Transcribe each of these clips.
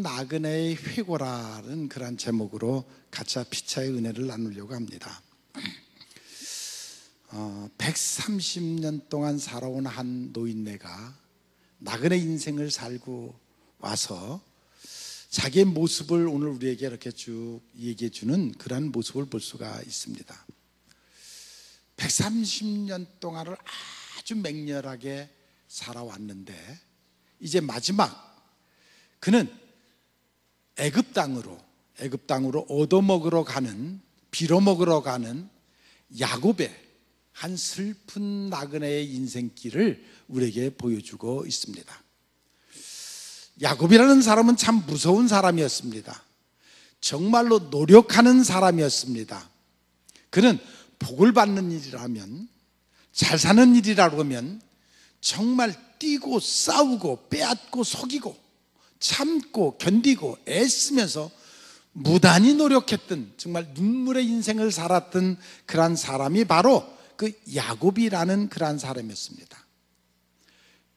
나그네의 회고라는 그런 제목으로 가짜 피차의 은혜를 나누려고 합니다. 130년 동안 살아온 한 노인네가 나그네 인생을 살고 와서 자기의 모습을 오늘 우리에게 이렇게 쭉 얘기해 주는 그런 모습을 볼 수가 있습니다. 130년 동안을 아주 맹렬하게 살아왔는데 이제 마지막 그는 애굽 땅으로 얻어먹으러 가는, 빌어먹으러 가는 야곱의 한 슬픈 나그네의 인생길을 우리에게 보여주고 있습니다. 야곱이라는 사람은 참 무서운 사람이었습니다. 정말로 노력하는 사람이었습니다. 그는 복을 받는 일이라면, 잘 사는 일이라고 하면 정말 뛰고 싸우고 빼앗고 속이고 참고 견디고 애쓰면서 무단히 노력했던, 정말 눈물의 인생을 살았던 그런 사람이 바로 그 야곱이라는 그런 사람이었습니다.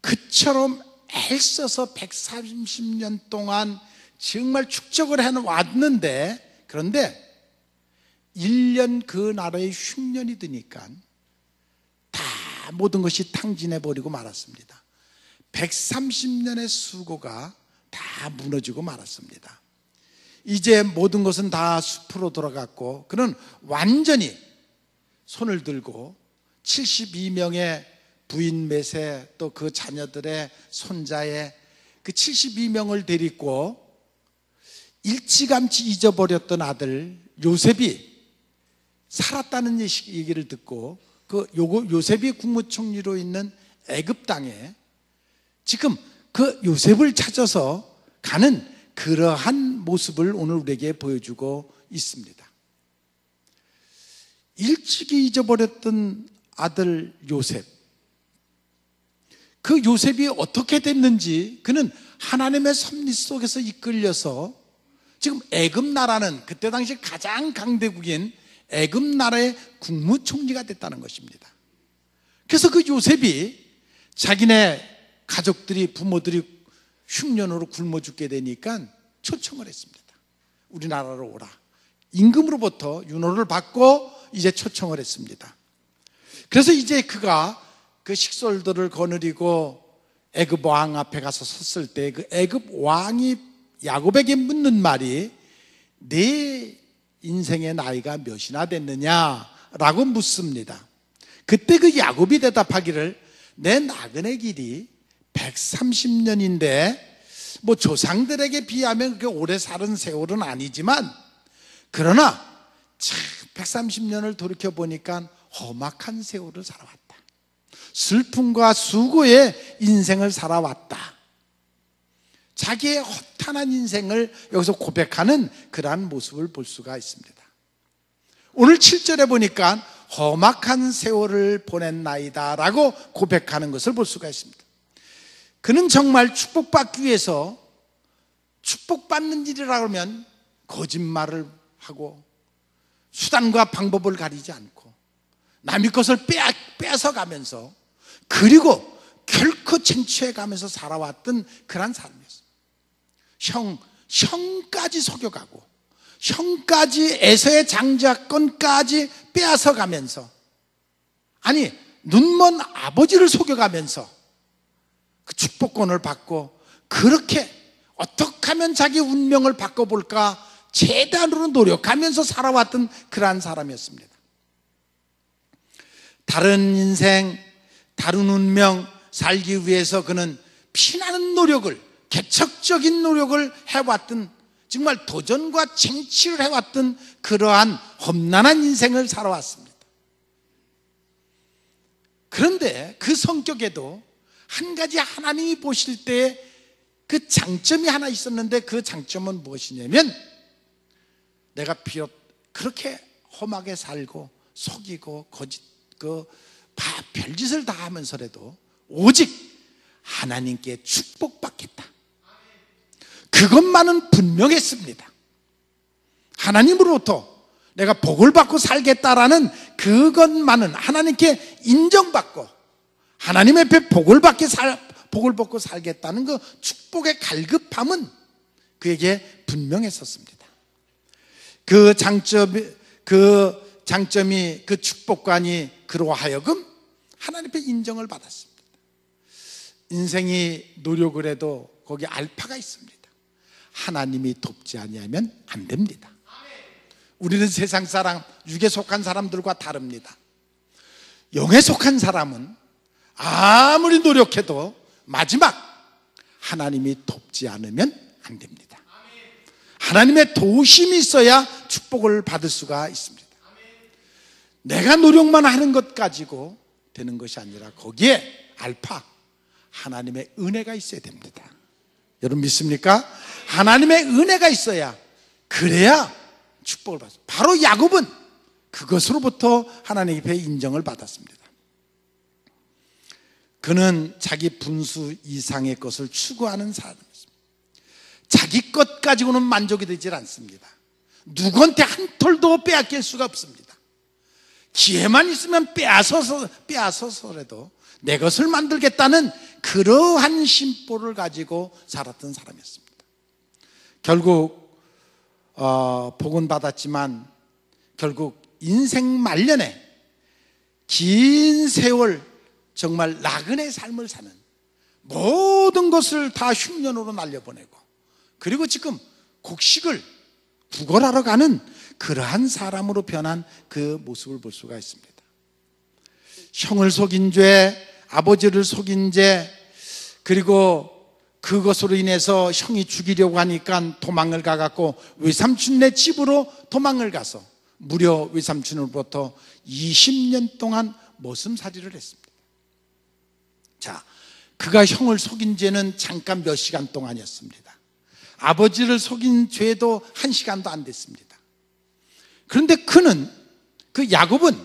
그처럼 애써서 130년 동안 정말 축적을 해왔는데, 그런데 1년 그 나라의 흉년이 드니까 다 모든 것이 탕진해버리고 말았습니다. 130년의 수고가 다 무너지고 말았습니다. 이제 모든 것은 다 숲으로 돌아갔고 그는 완전히 손을 들고 72명의 부인 맷에 또 그 자녀들의 손자의 그 72명을 데리고 일찌감치 잊어버렸던 아들 요셉이 살았다는 얘기를 듣고 그 요셉이 국무총리로 있는 애굽 땅에 지금 그 요셉을 찾아서 가는 그러한 모습을 오늘 우리에게 보여주고 있습니다. 일찍이 잊어버렸던 아들 요셉, 그 요셉이 어떻게 됐는지 그는 하나님의 섭리 속에서 이끌려서 지금 애굽 나라는 그때 당시 가장 강대국인 애굽 나라의 국무총리가 됐다는 것입니다. 그래서 그 요셉이 자기네 가족들이, 부모들이 흉년으로 굶어 죽게 되니까 초청을 했습니다. 우리나라로 오라. 임금으로부터 윤호를 받고 이제 초청을 했습니다. 그래서 이제 그가 그 식솔들을 거느리고 애굽 왕 앞에 가서 섰을 때 그 애굽 왕이 야곱에게 묻는 말이 네 인생의 나이가 몇이나 됐느냐라고 묻습니다. 그때 그 야곱이 대답하기를 내 나그네 길이 130년인데 뭐 조상들에게 비하면 그렇게 오래 사는 세월은 아니지만 그러나 참 130년을 돌이켜보니까 험악한 세월을 살아왔다. 슬픔과 수고의 인생을 살아왔다. 자기의 허탄한 인생을 여기서 고백하는 그러한 모습을 볼 수가 있습니다. 오늘 7절에 보니까 험악한 세월을 보낸 나이다 라고 고백하는 것을 볼 수가 있습니다. 그는 정말 축복받기 위해서 축복받는 일이라고 하면 거짓말을 하고 수단과 방법을 가리지 않고 남의 것을 뺏어가면서 그리고 결코 쟁취해가면서 살아왔던 그런 사람이었어요. 형까지 속여가고 형까지 에서의 장자권까지 빼앗아가면서, 아니 눈먼 아버지를 속여가면서 그 축복권을 받고 그렇게 어떻게 하면 자기 운명을 바꿔볼까 재단으로 노력하면서 살아왔던 그러한 사람이었습니다. 다른 인생, 다른 운명 살기 위해서 그는 피나는 노력을, 개척적인 노력을 해왔던, 정말 도전과 쟁취를 해왔던 그러한 험난한 인생을 살아왔습니다. 그런데 그 성격에도 한 가지 하나님이 보실 때 그 장점이 하나 있었는데 그 장점은 무엇이냐면 내가 비록 그렇게 험하게 살고 속이고 거짓 별짓을 다 하면서라도 오직 하나님께 축복받겠다. 그것만은 분명했습니다. 하나님으로부터 내가 복을 받고 살겠다라는 그것만은 하나님께 인정받고 하나님 앞에 복을 받고 살겠다는 그 축복의 갈급함은 그에게 분명했었습니다. 그 장점이 그 축복관이 그로 하여금 하나님 앞에 인정을 받았습니다. 인생이 노력을 해도 거기 알파가 있습니다. 하나님이 돕지 아니하면 안 됩니다. 우리는 세상 사람, 육에 속한 사람들과 다릅니다. 영에 속한 사람은 아무리 노력해도 마지막 하나님이 돕지 않으면 안 됩니다. 하나님의 도우심이 있어야 축복을 받을 수가 있습니다. 내가 노력만 하는 것 가지고 되는 것이 아니라 거기에 알파, 하나님의 은혜가 있어야 됩니다. 여러분 믿습니까? 하나님의 은혜가 있어야, 그래야 축복을 받습니다. 바로 야곱은 그것으로부터 하나님 앞에 인정을 받았습니다. 그는 자기 분수 이상의 것을 추구하는 사람이었습니다. 자기 것 가지고는 만족이 되질 않습니다. 누구한테 한 톨도 빼앗길 수가 없습니다. 기회만 있으면 빼앗어서라도 내 것을 만들겠다는 그러한 심보를 가지고 살았던 사람이었습니다. 결국 복은 받았지만 결국 인생 말년에 긴 세월 정말 나그네 삶을 사는, 모든 것을 다 흉년으로 날려보내고, 그리고 지금 곡식을 구걸하러 가는 그러한 사람으로 변한 그 모습을 볼 수가 있습니다. 형을 속인 죄, 아버지를 속인 죄, 그리고 그것으로 인해서 형이 죽이려고 하니까 도망을 가갖고 외삼촌네 집으로 도망을 가서 무려 외삼촌으로부터 20년 동안 머슴살이를 했습니다. 자, 그가 형을 속인 죄는 잠깐 몇 시간 동안이었습니다. 아버지를 속인 죄도 1시간도 안 됐습니다. 그런데 그 야곱은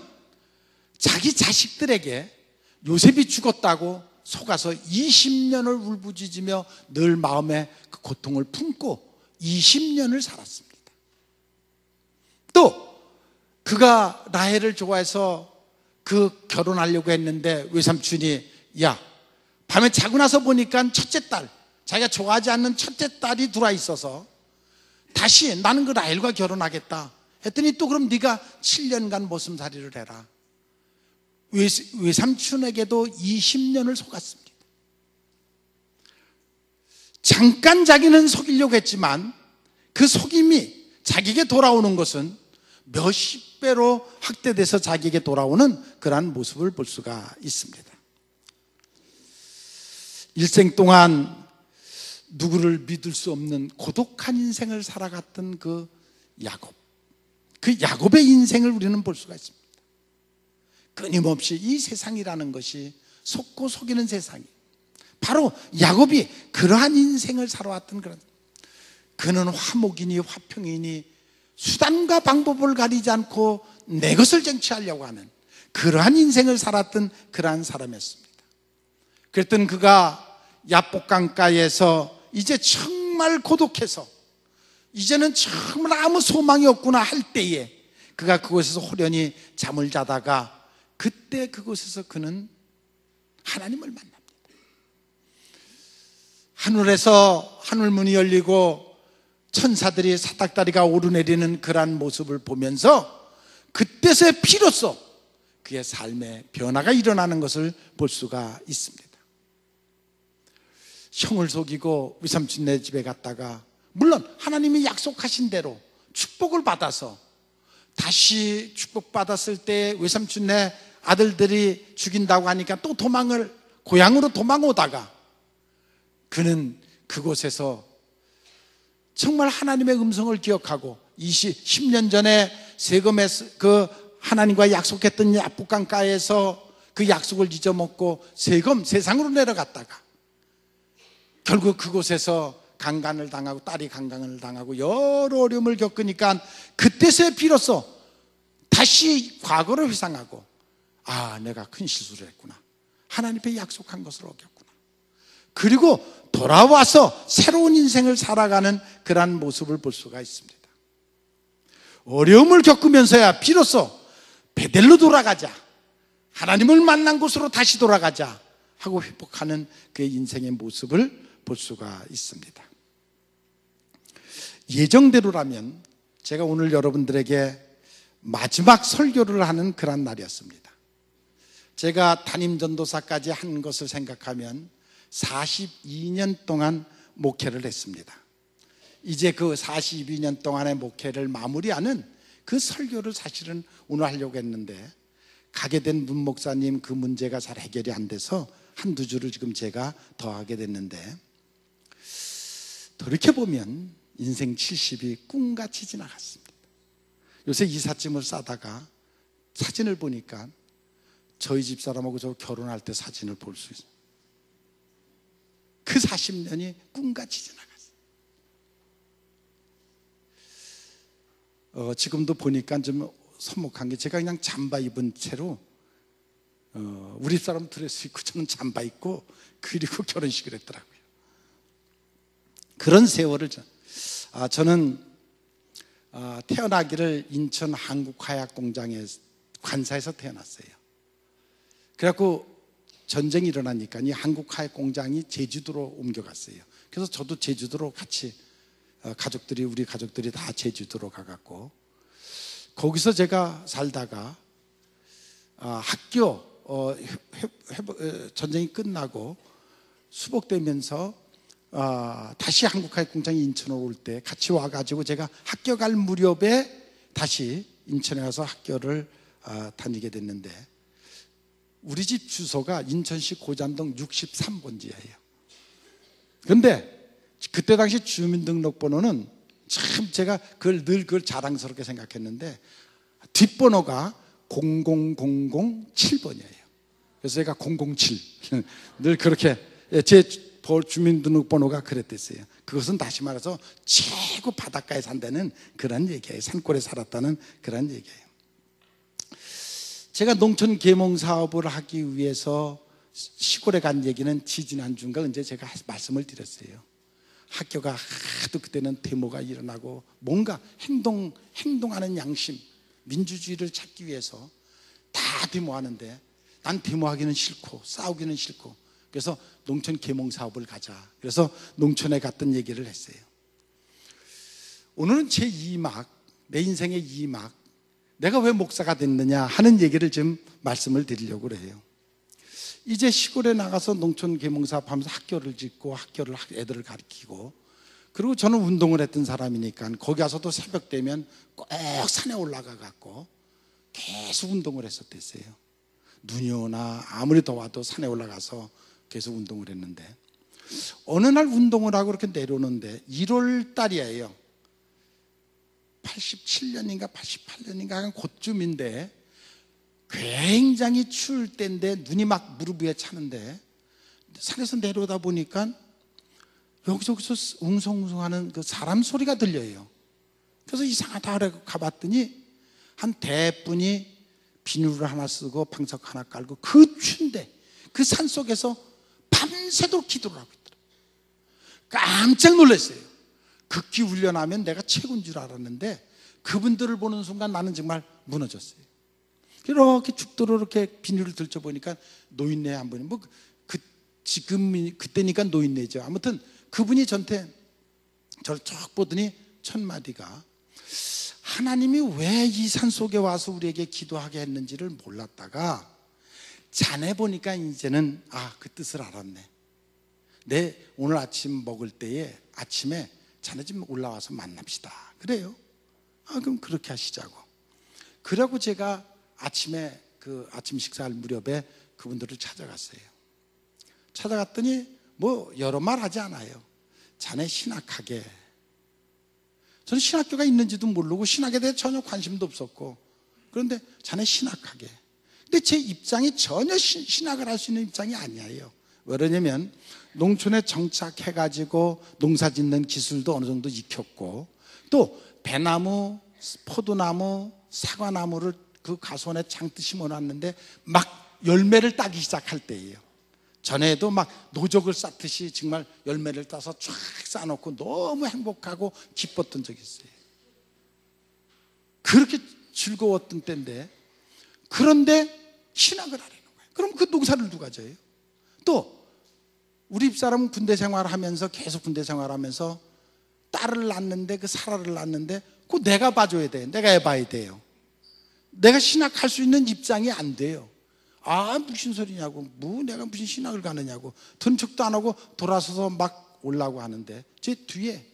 자기 자식들에게 요셉이 죽었다고 속아서 20년을 울부짖으며 늘 마음에 그 고통을 품고 20년을 살았습니다. 또 그가 라헬을 좋아해서 그 결혼하려고 했는데 외삼촌이, 야, 밤에 자고 나서 보니까 첫째 딸, 자기가 좋아하지 않는 첫째 딸이 들어와 있어서 다시 나는 그 라헬과 결혼하겠다 했더니, 또 그럼 네가 7년간 머슴살이를 해라. 외삼촌에게도 20년을 속았습니다. 잠깐 자기는 속이려고 했지만 그 속임이 자기에게 돌아오는 것은 몇십 배로 확대돼서 자기에게 돌아오는 그러한 모습을 볼 수가 있습니다. 일생 동안 누구를 믿을 수 없는 고독한 인생을 살아갔던 그 야곱, 그 야곱의 인생을 우리는 볼 수가 있습니다. 끊임없이 이 세상이라는 것이 속고 속이는 세상이, 바로 야곱이 그러한 인생을 살아왔던 그런, 그는 화목이니 화평이니 수단과 방법을 가리지 않고 내 것을 쟁취하려고 하는 그러한 인생을 살았던 그러한 사람이었습니다. 그랬던 그가 야복강가에서 이제 정말 고독해서 이제는 정말 아무 소망이 없구나 할 때에 그가 그곳에서 호련히 잠을 자다가, 그때 그곳에서 그는 하나님을 만납니다. 하늘에서 하늘문이 열리고 천사들이 사닥다리가 오르내리는 그러한 모습을 보면서 그때서 비로소 그의 삶에 변화가 일어나는 것을 볼 수가 있습니다. 형을 속이고 외삼촌네 집에 갔다가, 물론 하나님이 약속하신 대로 축복을 받아서 다시 축복받았을 때 외삼촌네 아들들이 죽인다고 하니까 또 고향으로 도망오다가, 그는 그곳에서 정말 하나님의 음성을 기억하고 10년 전에 세금에 그 하나님과 약속했던 야복강가에서 그 약속을 잊어먹고 세상으로 내려갔다가 결국 그곳에서 강간을 당하고, 딸이 강간을 당하고 여러 어려움을 겪으니까 그때서야 비로소 다시 과거를 회상하고, 아, 내가 큰 실수를 했구나, 하나님께 약속한 것을 어겼구나, 그리고 돌아와서 새로운 인생을 살아가는 그러한 모습을 볼 수가 있습니다. 어려움을 겪으면서야 비로소 베델로 돌아가자, 하나님을 만난 곳으로 다시 돌아가자 하고 회복하는 그의 인생의 모습을 볼 수가 있습니다. 예정대로라면 제가 오늘 여러분들에게 마지막 설교를 하는 그런 날이었습니다. 제가 담임 전도사까지 한 것을 생각하면 42년 동안 목회를 했습니다. 이제 그 42년 동안의 목회를 마무리하는 그 설교를 사실은 오늘 하려고 했는데, 가게 된 문 목사님 그 문제가 잘 해결이 안 돼서 한두 줄을 지금 제가 더 하게 됐는데, 돌이켜보면 인생 70이 꿈같이 지나갔습니다. 요새 이삿짐을 싸다가 사진을 보니까 저희 집사람하고 저 결혼할 때 사진을 볼 수 있어요. 그 40년이 꿈같이 지나갔어요. 지금도 보니까 좀 서먹한 게, 제가 그냥 잠바 입은 채로 우리 사람 드레스 입고 저는 잠바 입고 그리고 결혼식을 했더라고요. 그런 세월을 저는 태어나기를 인천 한국화약공장에 관사에서 태어났어요. 그래갖고 전쟁이 일어나니까 이 한국화약공장이 제주도로 옮겨갔어요. 그래서 저도 제주도로 같이 우리 가족들이 다 제주도로 가갖고 거기서 제가 살다가 학교 전쟁이 끝나고 수복되면서 다시 한국화약공장이 인천으로 올 때 같이 와가지고 제가 학교 갈 무렵에 다시 인천에 와서 학교를 다니게 됐는데, 우리 집 주소가 인천시 고잔동 63번지예요. 그런데 그때 당시 주민등록번호는 참 제가 그걸 자랑스럽게 생각했는데, 뒷번호가 00007번이에요. 그래서 제가 007 늘 그렇게 제 주민등록번호가 그랬댔어요. 그것은 다시 말해서 최고 바닷가에 산다는 그런 얘기예요. 산골에 살았다는 그런 얘기예요. 제가 농촌 계몽 사업을 하기 위해서 시골에 간 얘기는 지지난주인가 언제 제가 말씀을 드렸어요. 학교가 하도 그때는 데모가 일어나고 뭔가 행동하는 양심, 민주주의를 찾기 위해서 다 데모하는데, 난 데모하기는 싫고 싸우기는 싫고, 그래서 농촌 계몽 사업을 가자. 그래서 농촌에 갔던 얘기를 했어요. 오늘은 제 2막, 내 인생의 2막, 내가 왜 목사가 됐느냐 하는 얘기를 좀 말씀을 드리려고 해요. 이제 시골에 나가서 농촌 계몽 사업하면서 학교를 짓고 애들을 가르치고, 그리고 저는 운동을 했던 사람이니까 거기 가서도 새벽 되면 꼭 산에 올라가 갖고 계속 운동을 했었댔어요. 눈이 오나 아무리 더워도 산에 올라가서 계속 운동을 했는데, 어느 날 운동을 하고 이렇게 내려오는데 1월 달이에요. 87년인가 88년인가 그쯤인데 굉장히 추울 때인데 눈이 막 무릎 위에 차는데, 산에서 내려오다 보니까 여기저기서 웅성웅성하는 그 사람 소리가 들려요. 그래서 이상하다 그래 가봤더니 한 대분이 비닐을 하나 쓰고 방석 하나 깔고 그 추운데 그 산속에서 밤새도록 기도를 하고 있더라고요. 깜짝 놀랐어요. 극기 훈련하면 내가 최고인 줄 알았는데 그분들을 보는 순간 나는 정말 무너졌어요. 이렇게 죽도록 이렇게 비닐을 들춰보니까 노인네 한 분이, 그때니까 노인네죠. 아무튼 그분이 저를 쭉 보더니 첫 마디가, 하나님이 왜 이 산속에 와서 우리에게 기도하게 했는지를 몰랐다가 자네 보니까 이제는 그 뜻을 알았네. 내 오늘 아침 먹을 때에 아침에 자네 집 올라와서 만납시다. 그래요? 그럼 그렇게 하시자고. 그러고 제가 아침에 아침 식사할 무렵에 그분들을 찾아갔어요. 찾아갔더니 여러 말 하지 않아요. 자네 신학하게. 저는 신학교가 있는지도 모르고 신학에 대해 전혀 관심도 없었고, 그런데 자네 신학하게. 근데 제 입장이 전혀 신학을 할 수 있는 입장이 아니에요. 왜냐면 농촌에 정착해가지고 농사 짓는 기술도 어느 정도 익혔고, 또 배나무, 포도나무, 사과나무를 그 가수원에 장뜻 심어놨는데 막 열매를 따기 시작할 때예요. 전에도 막 노적을 쌓듯이 정말 열매를 따서 쫙 쌓아놓고 너무 행복하고 기뻤던 적이 있어요. 그렇게 즐거웠던 때인데, 그런데 신학을 하려는 거예요. 그럼 그 농사를 누가 져요? 또 우리 집사람은 군대 생활하면서 계속 군대 생활하면서 딸을 낳는데, 그 사라를 낳는데 그거 내가 봐줘야 돼. 내가 해봐야 돼요. 내가 신학할 수 있는 입장이 안 돼요. 아, 무슨 소리냐고, 내가 무슨 신학을 가느냐고, 든 척도 안 하고 돌아서서 막 오려고 하는데 제 뒤에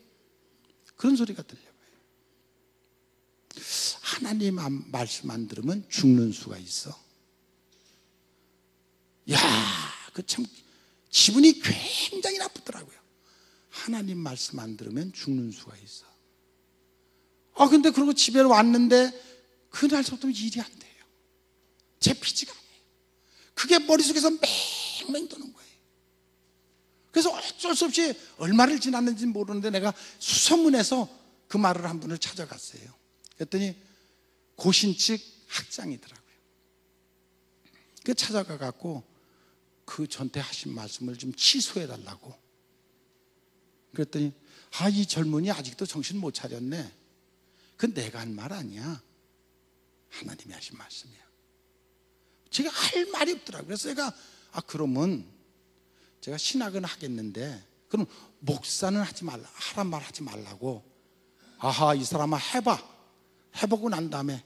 그런 소리가 들려요. 하나님 말씀 안 들으면 죽는 수가 있어. 야, 그 참 기분이 굉장히 나쁘더라고요. 하나님 말씀 안 들으면 죽는 수가 있어. 근데 그러고 집에 왔는데 그날부터 일이 안 돼요. 잡히지가 않아요. 그게 머릿속에서 맹맹 도는 거예요. 그래서 어쩔 수 없이 얼마를 지났는지 모르는데 내가 수소문해서 그 말을 한 분을 찾아갔어요. 그랬더니 고신측 학장이더라고요. 그 찾아가 갖고 그 전때 하신 말씀을 좀 취소해 달라고. 그랬더니 이 젊은이 아직도 정신 못 차렸네. 그건 내가 한 말 아니야. 하나님이 하신 말씀이야. 제가 할 말이 없더라고요. 그래서 제가 그러면 제가 신학은 하겠는데 그럼 목사는 하지 말라, 하란 말 하지 말라고. 이 사람아 해보고 난 다음에.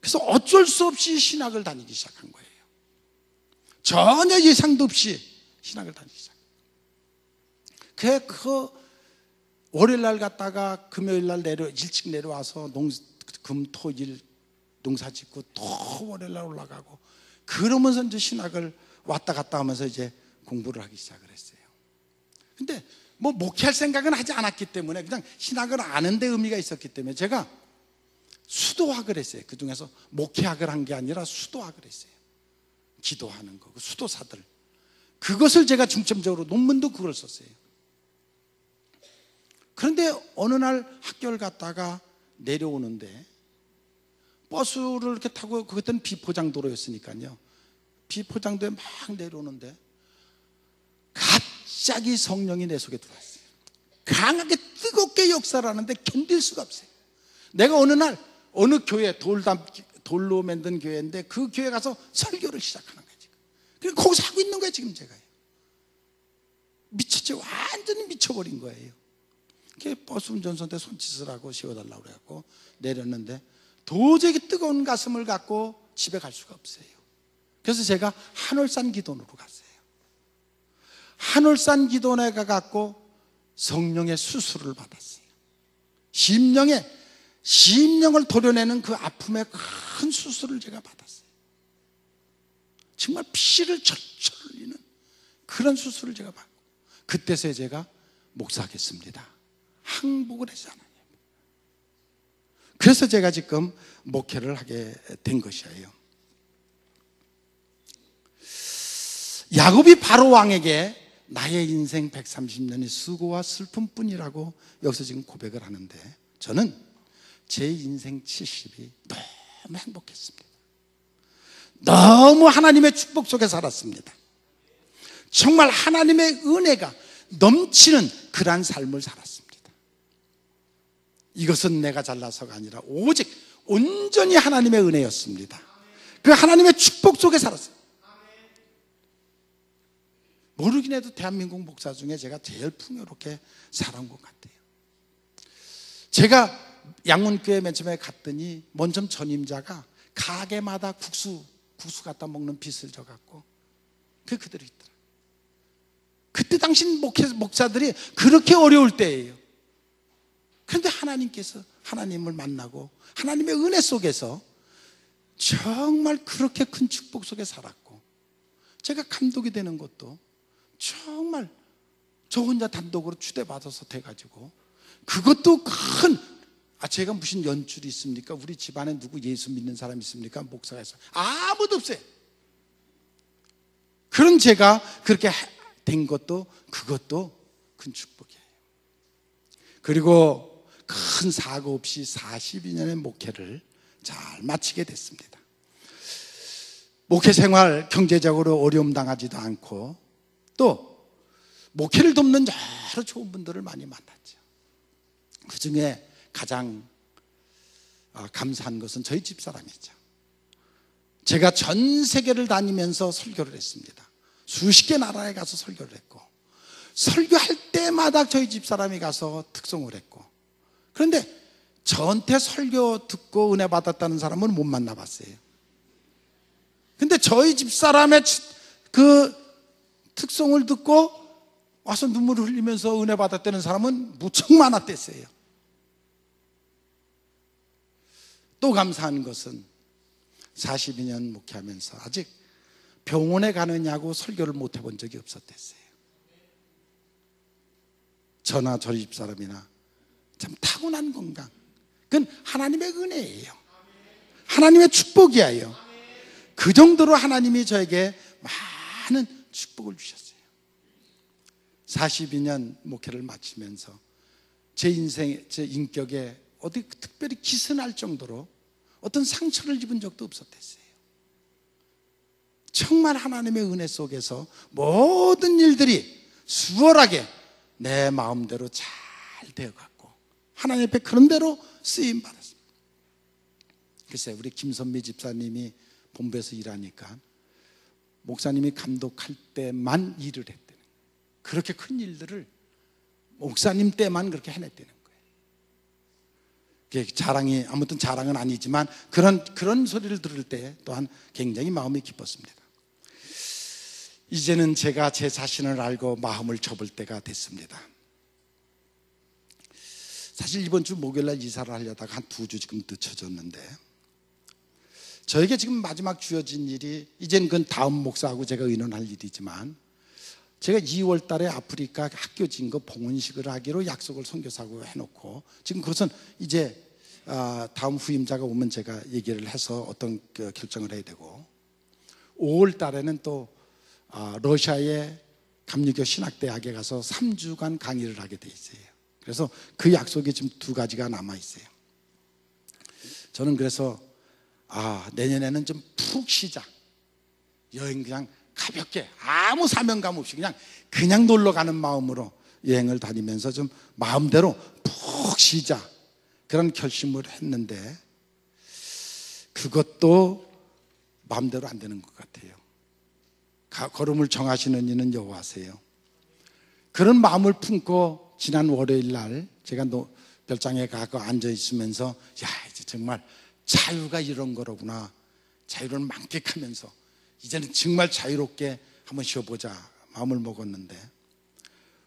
그래서 어쩔 수 없이 신학을 다니기 시작한 거예요. 전혀 예상도 없이 신학을 다니기 시작한 거예요. 그 월요일 날 갔다가 금요일 날 일찍 내려와서 금, 토, 일 농사 짓고 또 월요일 날 올라가고 그러면서 이제 신학을 왔다 갔다 하면서 이제 공부를 하기 시작을 했어요. 근데 목회할 생각은 하지 않았기 때문에 그냥 신학을 아는 데 의미가 있었기 때문에 제가 수도학을 했어요. 그 중에서 목회학을 한 게 아니라 수도학을 했어요. 기도하는 거, 수도사들. 그것을 제가 중점적으로 논문도 그걸 썼어요. 그런데 어느 날 학교를 갔다가 내려오는데 버스를 이렇게 타고, 그때는 비포장도로였으니까요. 비포장도에 막 내려오는데 갑자기 성령이 내 속에 들어왔어요. 강하게 뜨겁게 역사를 하는데 견딜 수가 없어요. 내가 어느 날 어느 교회, 돌로 만든 교회인데 그 교회 가서 설교를 시작하는 거예요. 지금. 그리고 거기서 하고 있는 거예요. 지금 제가요. 미쳤죠. 완전히 미쳐버린 거예요. 버스 운전선대 손짓을 하고 씌워달라고 그래갖고 내렸는데 도저히 뜨거운 가슴을 갖고 집에 갈 수가 없어요. 그래서 제가 한월산 기도원으로 갔어요. 한월산 기도원에 가갖고 성령의 수술을 받았어요. 심령을 도려내는 그 아픔의 큰 수술을 제가 받았어요. 정말 피를 철철 흘리는 그런 수술을 제가 받고, 그때서야 제가 목사하겠습니다 항복을 했잖아요. 그래서 제가 지금 목회를 하게 된 것이에요. 야곱이 바로 왕에게 나의 인생 130년의 수고와 슬픔뿐이라고 여기서 지금 고백을 하는데, 저는 제 인생 70이 너무 행복했습니다. 너무 하나님의 축복 속에 살았습니다. 정말 하나님의 은혜가 넘치는 그러한 삶을 살았습니다. 이것은 내가 잘나서가 아니라 오직 온전히 하나님의 은혜였습니다. 그 하나님의 축복 속에 살았어요. 모르긴 해도 대한민국 목사 중에 제가 제일 풍요롭게 살아온 것 같아요. 제가 양문교회 맨 처음에 갔더니 먼저 전임자가 가게마다 국수 갖다 먹는 빚을 져갖고 그대로 있더라. 그때 당신 목사들이 그렇게 어려울 때예요. 그런데 하나님께서 하나님을 만나고 하나님의 은혜 속에서 정말 그렇게 큰 축복 속에 살았고, 제가 감독이 되는 것도 정말 저 혼자 단독으로 추대받아서 돼가지고, 그것도 제가 무슨 연줄이 있습니까? 우리 집안에 누구 예수 믿는 사람 있습니까? 목사가 있어요? 아무도 없어요. 그런 제가 그렇게 된 것도, 그것도 큰 축복이에요. 그리고 큰 사고 없이 42년의 목회를 잘 마치게 됐습니다. 목회 생활 경제적으로 어려움 당하지도 않고, 또 목회를 돕는 여러 좋은 분들을 많이 만났죠. 그 중에 가장 감사한 것은 저희 집사람이죠. 제가 전 세계를 다니면서 설교를 했습니다. 수십 개 나라에 가서 설교를 했고, 설교할 때마다 저희 집사람이 가서 특송을 했고, 그런데 저한테 설교 듣고 은혜 받았다는 사람은 못 만나봤어요. 근데 저희 집사람의 그 특송을 듣고 와서 눈물을 흘리면서 은혜 받았다는 사람은 무척 많았댔어요. 또 감사한 것은 42년 목회하면서 아직 병원에 가느냐고 설교를 못 해본 적이 없었댔어요. 저나 저희 집사람이나 참 타고난 건강, 그건 하나님의 은혜예요. 하나님의 축복이에요. 그 정도로 하나님이 저에게 많은 축복을 주셨어요. 42년 목회를 마치면서 제 인생에, 제 인격에 어디 특별히 기스날 정도로 어떤 상처를 입은 적도 없었댔어요. 정말 하나님의 은혜 속에서 모든 일들이 수월하게 내 마음대로 잘 되어갔고 하나님 앞에 그런 대로 쓰임 받았습니다. 글쎄, 우리 김선미 집사님이 본부에서 일하니까 목사님이 감독할 때만 일을 했대는 거예요. 그렇게 큰 일들을 목사님 때만 그렇게 해냈다는 거예요. 자랑이, 아무튼 자랑은 아니지만 그런 소리를 들을 때 또한 굉장히 마음이 기뻤습니다. 이제는 제가 제 자신을 알고 마음을 접을 때가 됐습니다. 사실 이번 주 목요일날 이사를 하려다가 한 2주 지금 늦춰졌는데, 저에게 지금 마지막 주어진 일이, 이제는 그건 다음 목사하고 제가 의논할 일이지만, 제가 2월 달에 아프리카 학교 진거 봉헌식을 하기로 약속을 선교사하고 해놓고, 지금 그것은 이제 다음 후임자가 오면 제가 얘기를 해서 어떤 결정을 해야 되고, 5월 달에는 또 러시아의 감리교 신학대학에 가서 3주간 강의를 하게 돼 있어요. 그래서 그 약속이 지금 2가지가 남아 있어요. 저는 그래서 내년에는 좀 푹 쉬자, 여행 그냥 가볍게 아무 사명감 없이 그냥 놀러 가는 마음으로 여행을 다니면서 좀 마음대로 푹 쉬자, 그런 결심을 했는데 그것도 마음대로 안 되는 것 같아요. 걸음을 정하시는 이는 여호와세요. 그런 마음을 품고 지난 월요일 날 제가 별장에 가서 앉아 있으면서 이제 정말 자유가 이런 거로구나, 자유를 만끽하면서 이제는 정말 자유롭게 한번 쉬어보자 마음을 먹었는데,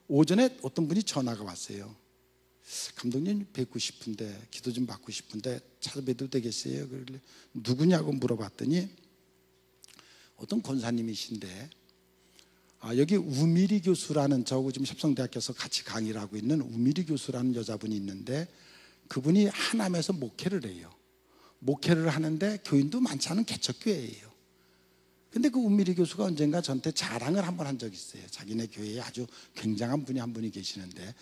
오전에 어떤 분이 전화가 왔어요. 감독님 뵙고 싶은데, 기도 좀 받고 싶은데 찾아뵈도 되겠어요? 그러길래 누구냐고 물어봤더니 어떤 권사님이신데, 여기 우미리 교수라는, 저하고 지금 협성대학교에서 같이 강의를 하고 있는 우미리 교수라는 여자분이 있는데, 그분이 하남에서 목회를 해요. 목회를 하는데 교인도 많지 않은 개척교회예요. 근데 그 우미리 교수가 언젠가 저한테 자랑을 한번 한 적이 있어요. 자기네 교회에 아주 굉장한 분이 한 분이 계시는데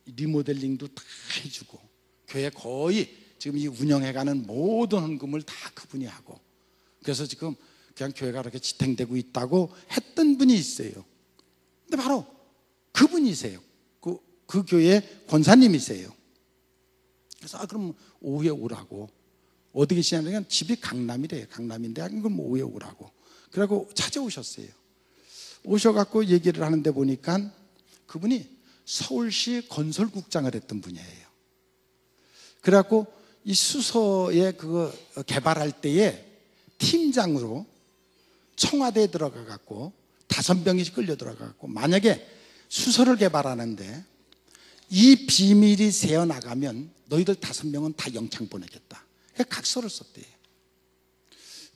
리모델링도 다 해주고, 교회 거의 지금 이 운영해가는 모든 헌금을 다 그분이 하고, 그래서 지금 그냥 교회가 그렇게 지탱되고 있다고 했던 분이 있어요. 근데 바로 그분이세요. 그 교회 권사님이세요. 그래서 그럼 오후에 오라고. 어디 계시냐면 집이 강남이래요. 강남인데 그럼 오후에 오라고. 그러고 찾아오셨어요. 오셔갖고 얘기를 하는데 보니까 그분이 서울시 건설국장을 했던 분이에요. 그래갖고 이 수서에 그거 개발할 때에 팀장으로 청와대에 들어가갖고 5명이 끌려 들어가갖고, 만약에 수서를 개발하는데 이 비밀이 새어나가면 너희들 5명은 다 영창 보내겠다. 그러니까 각서를 썼대요.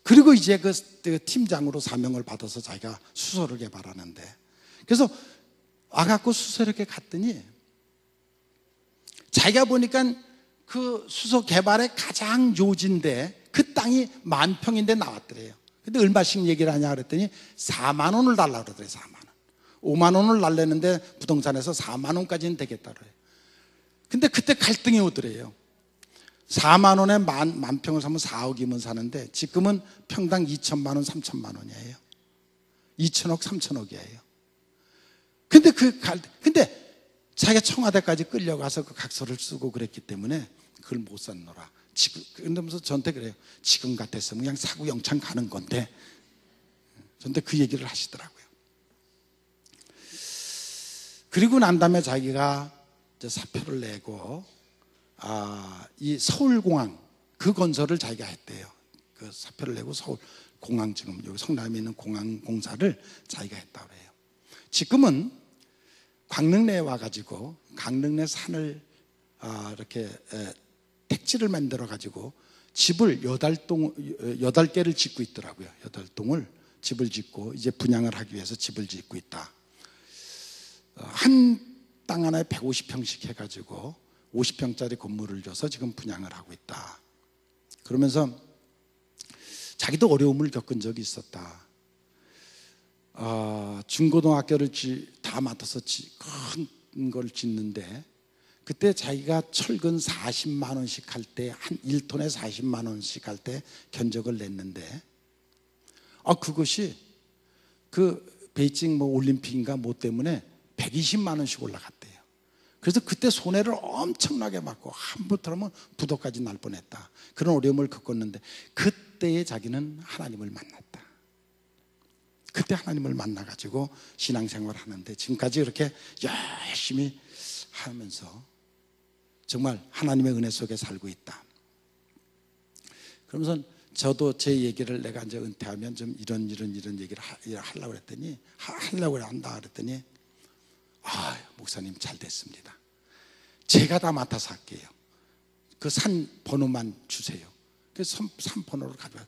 그리고 이제 그 팀장으로 사명을 받아서 자기가 수서를 개발하는데, 그래서 와갖고 수서를 이렇게 갔더니 자기가 보니까 그 수서 개발의 가장 요지인데 그 땅이 10,000평인데 나왔더래요. 근데 얼마씩 얘기를 하냐 그랬더니 4만 원을 달라고 그러더래요. 4만 원. 5만 원을 달랬는데 부동산에서 4만 원까지는 되겠다 그래요. 근데 그때 갈등이 오더래요. 4만 원에 만 평을 사면 4억이면 사는데 지금은 평당 2천만 원, 3천만 원이에요. 2천억, 3천억이에요. 근데 자기가 청와대까지 끌려가서 그 각서를 쓰고 그랬기 때문에 그걸 못 샀노라. 그러면서 저한테 그래요. 지금 같았으면 그냥 사고 영창 가는 건데. 저한테 그 얘기를 하시더라고요. 그리고 난 다음에 자기가 이제 사표를 내고 이 서울공항 그 건설을 자기가 했대요. 그 사표를 내고 서울공항, 지금 여기 성남에 있는 공항 공사를 자기가 했다고 해요. 지금은 강릉내에 와가지고 강릉내 산을 이렇게 택지를 만들어 가지고 집을 8개를 짓고 있더라고요. 8동을 집을 짓고 이제 분양을 하기 위해서 집을 짓고 있다. 한 땅 하나에 150평씩 해가지고 50평짜리 건물을 줘서 지금 분양을 하고 있다. 그러면서 자기도 어려움을 겪은 적이 있었다. 중고등학교를 다 맡아서 큰 걸 짓는데 그때 자기가 철근 40만 원씩 할 때, 한 1톤에 40만 원씩 할 때 견적을 냈는데 그것이 그 베이징 올림픽인가 때문에 120만 원씩 올라갔대요. 그래서 그때 손해를 엄청나게 받고 한부터라면 부도까지 날 뻔했다. 그런 어려움을 겪었는데 그때에 자기는 하나님을 만났다. 그때 하나님을 만나가지고 신앙생활을 하는데 지금까지 이렇게 열심히 하면서 정말 하나님의 은혜 속에 살고 있다. 그러면서 저도 제 얘기를 내가 이제 은퇴하면 좀 이런 얘기를 하려고 그랬더니 하려고 한다 그랬더니 목사님 잘 됐습니다. 제가 다 맡아서 할게요. 그 산 번호만 주세요. 그래서 산 번호를 가져와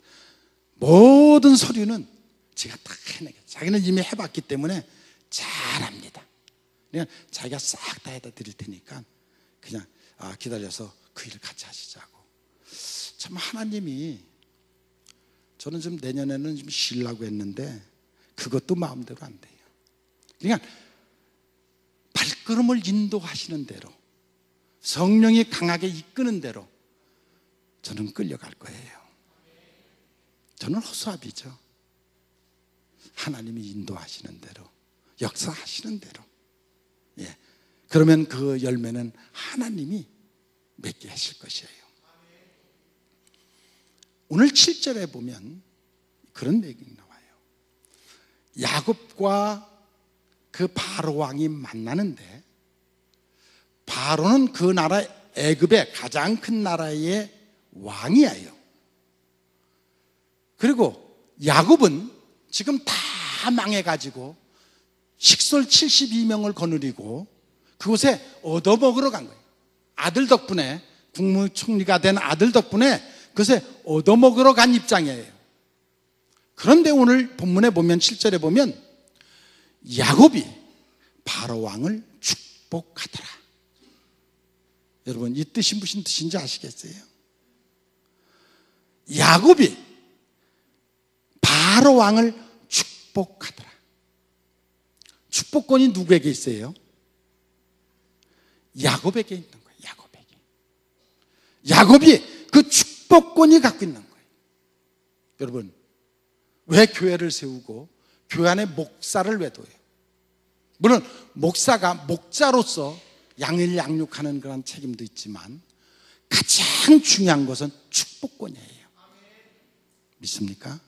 모든 서류는 제가 다 해내겠어요. 자기는 이미 해봤기 때문에 잘합니다. 그냥 자기가 싹 다 해다 드릴 테니까 그냥 기다려서 그 일을 같이 하시자고. 참 하나님이, 저는 좀 내년에는 좀 쉬려고 했는데 그것도 마음대로 안 돼요. 그러니까 발걸음을 인도하시는 대로, 성령이 강하게 이끄는 대로 저는 끌려갈 거예요. 저는 허수아비죠. 하나님이 인도하시는 대로, 역사하시는 대로, 그러면 그 열매는 하나님이 맺게 하실 것이에요. 오늘 7절에 보면 그런 얘기가 나와요. 야곱과 그 바로 왕이 만나는데, 바로는 그 나라 애굽의 가장 큰 나라의 왕이에요. 그리고 야곱은 지금 다 망해가지고 식솔 72명을 거느리고 그곳에 얻어먹으러 간 거예요. 아들 덕분에, 국무총리가 된 아들 덕분에 그것에 얻어먹으러 간 입장이에요. 그런데 오늘 본문에 보면 7절에 보면 야곱이 바로 왕을 축복하더라. 여러분 이 뜻이 무슨 뜻인지 아시겠어요? 야곱이 바로 왕을 축복하더라. 축복권이 누구에게 있어요? 야곱에게 있는 거예요. 야곱이 그 축복권이 갖고 있는 거예요. 여러분 왜 교회를 세우고 교회 안에 목사를 왜 둬요? 물론 목사가 목자로서 양일 양육하는 그런 책임도 있지만 가장 중요한 것은 축복권이에요. 믿습니까?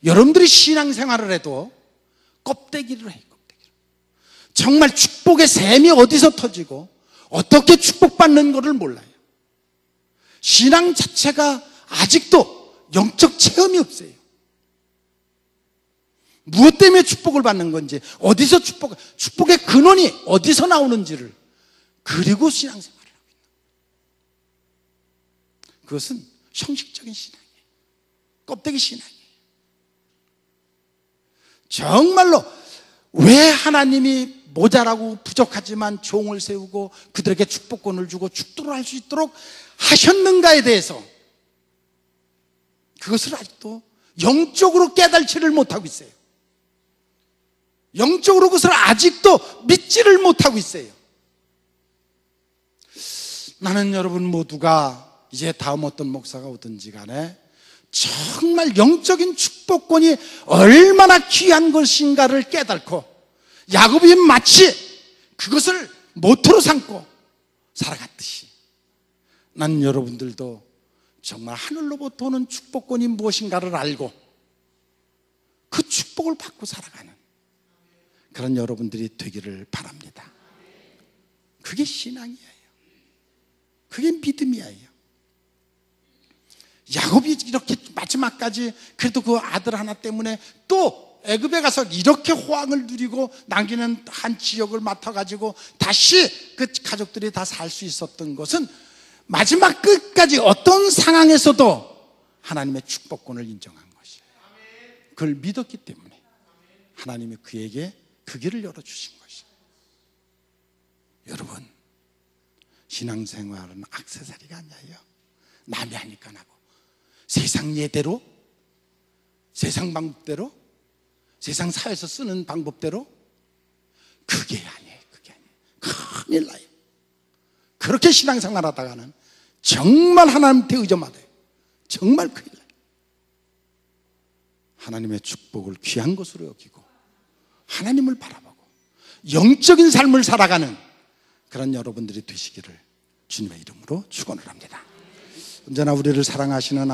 여러분들이 신앙생활을 해도 껍데기를 해요. 정말 축복의 샘이 어디서 터지고 어떻게 축복받는 것을 몰라요. 신앙 자체가 아직도 영적 체험이 없어요. 무엇 때문에 축복을 받는 건지, 어디서 축복의 근원이 어디서 나오는지를, 그리고 신앙생활을 하고 있는 거예요. 그것은 형식적인 신앙이에요. 껍데기 신앙이에요. 정말로 왜 하나님이 모자라고 부족하지만 종을 세우고 그들에게 축복권을 주고 축도를 할 수 있도록 하셨는가에 대해서 그것을 아직도 영적으로 깨달지를 못하고 있어요. 영적으로 그것을 아직도 믿지를 못하고 있어요. 나는 여러분 모두가 이제 다음 어떤 목사가 오든지 간에 정말 영적인 축복권이 얼마나 귀한 것인가를 깨닫고 야곱이 마치 그것을 모토로 삼고 살아갔듯이 난 여러분들도 정말 하늘로부터 오는 축복권이 무엇인가를 알고 그 축복을 받고 살아가는 그런 여러분들이 되기를 바랍니다. 그게 신앙이에요. 그게 믿음이에요. 야곱이 이렇게 마지막까지 그래도 그 아들 하나 때문에 또 애굽에 가서 이렇게 호황을 누리고 남기는 한 지역을 맡아가지고 다시 그 가족들이 다 살 수 있었던 것은 마지막 끝까지 어떤 상황에서도 하나님의 축복권을 인정한 것이에요. 그걸 믿었기 때문에 하나님이 그에게 그 길을 열어주신 것이에요. 여러분, 신앙생활은 액세서리가 아니에요. 남이 하니까 하고 세상 예대로, 세상 방법대로, 세상 사회에서 쓰는 방법대로 그게 아니에요. 그게 아니에요. 큰일 나요. 그렇게 신앙생활 하다가는 정말 하나님한테 의존하대요. 정말 큰일 나요. 하나님의 축복을 귀한 것으로 여기고 하나님을 바라보고 영적인 삶을 살아가는 그런 여러분들이 되시기를 주님의 이름으로 축원을 합니다. 언제나 우리를 사랑하시는